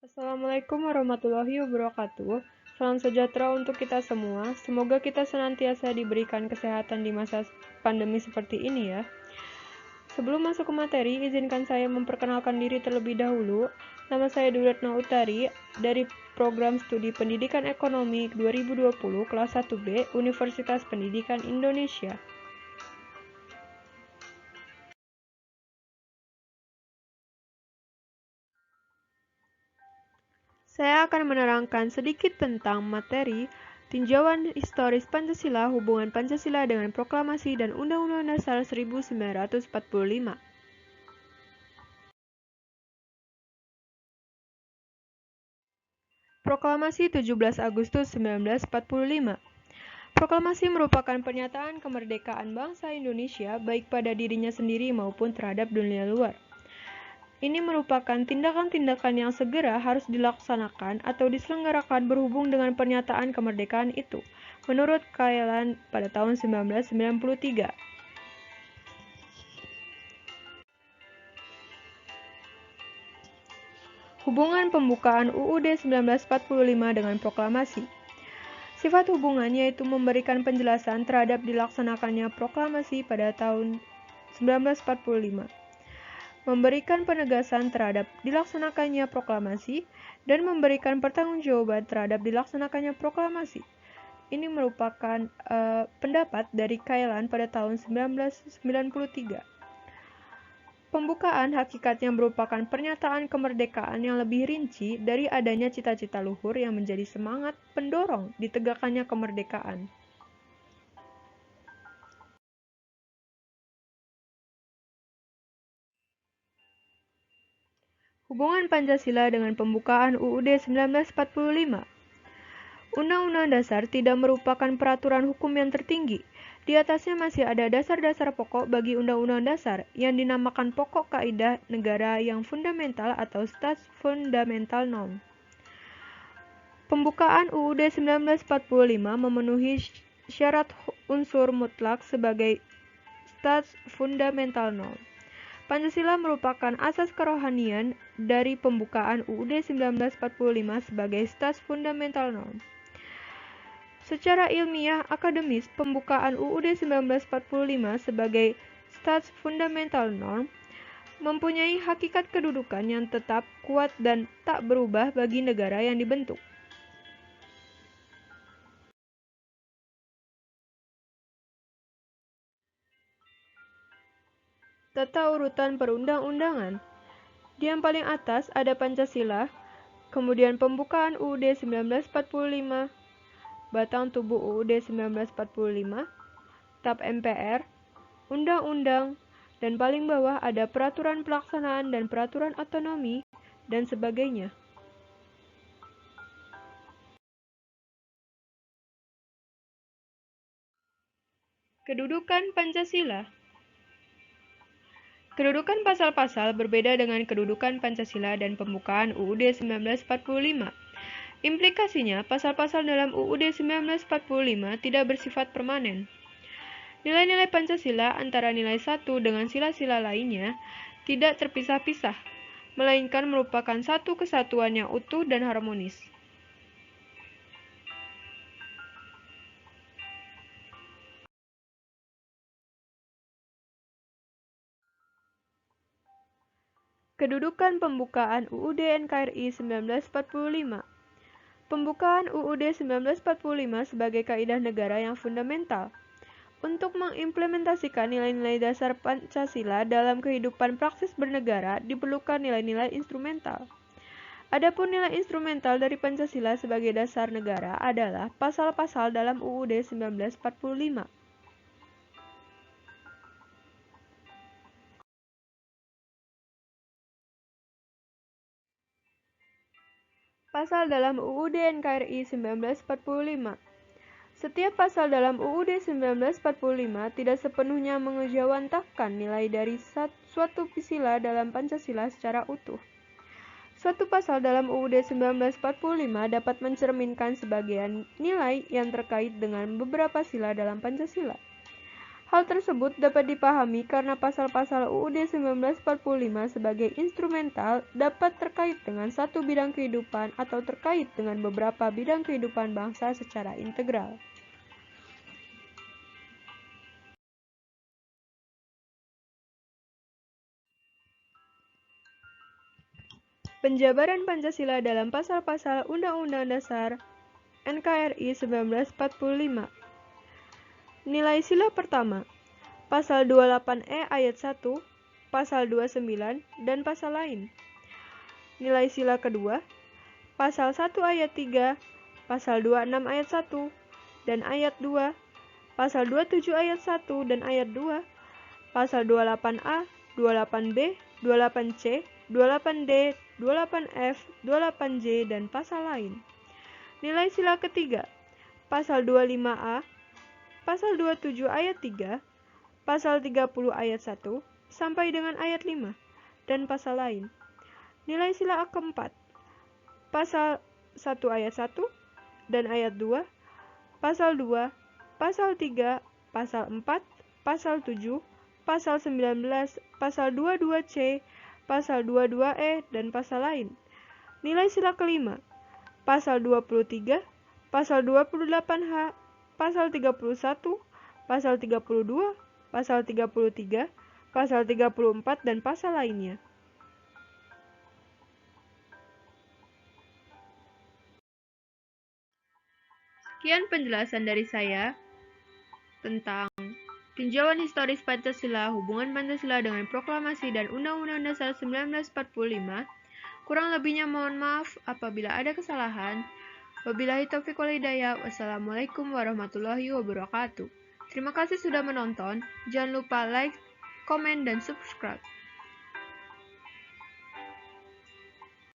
Assalamualaikum warahmatullahi wabarakatuh. Salam sejahtera untuk kita semua. Semoga kita senantiasa diberikan kesehatan di masa pandemi seperti ini ya. Sebelum masuk ke materi, izinkan saya memperkenalkan diri terlebih dahulu. Nama saya Duretno Utari dari Program Studi Pendidikan Ekonomi 2020 Kelas 1B Universitas Pendidikan Indonesia. Saya akan menerangkan sedikit tentang materi tinjauan historis Pancasila, hubungan Pancasila dengan proklamasi dan Undang-Undang Dasar 1945. Proklamasi 17 Agustus 1945. Proklamasi merupakan pernyataan kemerdekaan bangsa Indonesia baik pada dirinya sendiri maupun terhadap dunia luar. Ini merupakan tindakan-tindakan yang segera harus dilaksanakan atau diselenggarakan berhubung dengan pernyataan kemerdekaan itu, menurut Kailan pada tahun 1993. Hubungan pembukaan UUD 1945 dengan proklamasi. Sifat hubungannya yaitu memberikan penjelasan terhadap dilaksanakannya proklamasi pada tahun 1945. Memberikan penegasan terhadap dilaksanakannya proklamasi, dan memberikan pertanggungjawaban terhadap dilaksanakannya proklamasi. Ini merupakan pendapat dari Kailan pada tahun 1993. Pembukaan hakikatnya merupakan pernyataan kemerdekaan yang lebih rinci dari adanya cita-cita luhur yang menjadi semangat pendorong ditegakkannya kemerdekaan. Hubungan Pancasila dengan pembukaan UUD 1945. Undang-Undang Dasar tidak merupakan peraturan hukum yang tertinggi. Di atasnya masih ada dasar-dasar pokok bagi Undang-Undang Dasar yang dinamakan pokok kaidah negara yang fundamental atau Stats Fundamental Norm. Pembukaan UUD 1945 memenuhi syarat unsur mutlak sebagai Stats Fundamental Norm. Pancasila merupakan asas kerohanian dari pembukaan UUD 1945 sebagai Stats Fundamental Norm. Secara ilmiah akademis, pembukaan UUD 1945 sebagai Stats Fundamental Norm mempunyai hakikat kedudukan yang tetap, kuat, dan tak berubah bagi negara yang dibentuk. Tata urutan perundang-undangan. Di yang paling atas ada Pancasila, kemudian pembukaan UUD 1945, batang tubuh UUD 1945, TAP MPR, undang-undang, dan paling bawah ada peraturan pelaksanaan dan peraturan otonomi, dan sebagainya. Kedudukan Pancasila. Kedudukan pasal-pasal berbeda dengan kedudukan Pancasila dan pembukaan UUD 1945. Implikasinya, pasal-pasal dalam UUD 1945 tidak bersifat permanen. Nilai-nilai Pancasila antara nilai satu dengan sila-sila lainnya tidak terpisah-pisah, melainkan merupakan satu kesatuan yang utuh dan harmonis. Kedudukan pembukaan UUD NKRI 1945. Pembukaan UUD 1945 sebagai kaidah negara yang fundamental. Untuk mengimplementasikan nilai-nilai dasar Pancasila dalam kehidupan praksis bernegara diperlukan nilai-nilai instrumental. Adapun nilai instrumental dari Pancasila sebagai dasar negara adalah pasal-pasal dalam UUD 1945. Pasal dalam UUD NKRI 1945. Setiap pasal dalam UUD 1945 tidak sepenuhnya mengejawantahkan nilai dari suatu sila dalam Pancasila secara utuh. Suatu pasal dalam UUD 1945 dapat mencerminkan sebagian nilai yang terkait dengan beberapa sila dalam Pancasila. Hal tersebut dapat dipahami karena pasal-pasal UUD 1945 sebagai instrumental dapat terkait dengan satu bidang kehidupan atau terkait dengan beberapa bidang kehidupan bangsa secara integral. Penjabaran Pancasila dalam pasal-pasal Undang-Undang Dasar NKRI 1945. Nilai sila pertama, pasal 28E ayat 1, pasal 29, dan pasal lain. Nilai sila kedua, pasal 1 ayat 3, pasal 26 ayat 1, dan ayat 2, pasal 27 ayat 1 dan ayat 2, pasal 28A, 28B, 28C, 28D, 28F, 28J, dan pasal lain. Nilai sila ketiga, pasal 25A, pasal 27 ayat 3, pasal 30 ayat 1, sampai dengan ayat 5, dan pasal lain. Nilai sila keempat, pasal 1 ayat 1, dan ayat 2, pasal 2, pasal 3, pasal 4, pasal 7, pasal 19, pasal 22C, pasal 22E, dan pasal lain. Nilai sila kelima, pasal 23, pasal 28H, pasal 31, pasal 32, pasal 33, pasal 34, dan pasal lainnya. Sekian penjelasan dari saya tentang tinjauan historis Pancasila, hubungan Pancasila dengan proklamasi dan Undang-Undang Dasar 1945. Kurang lebihnya mohon maaf apabila ada kesalahan. Wabillahi taufiq wal hidayah. Wassalamualaikum warahmatullahi wabarakatuh. Terima kasih sudah menonton. Jangan lupa like, komen, dan subscribe.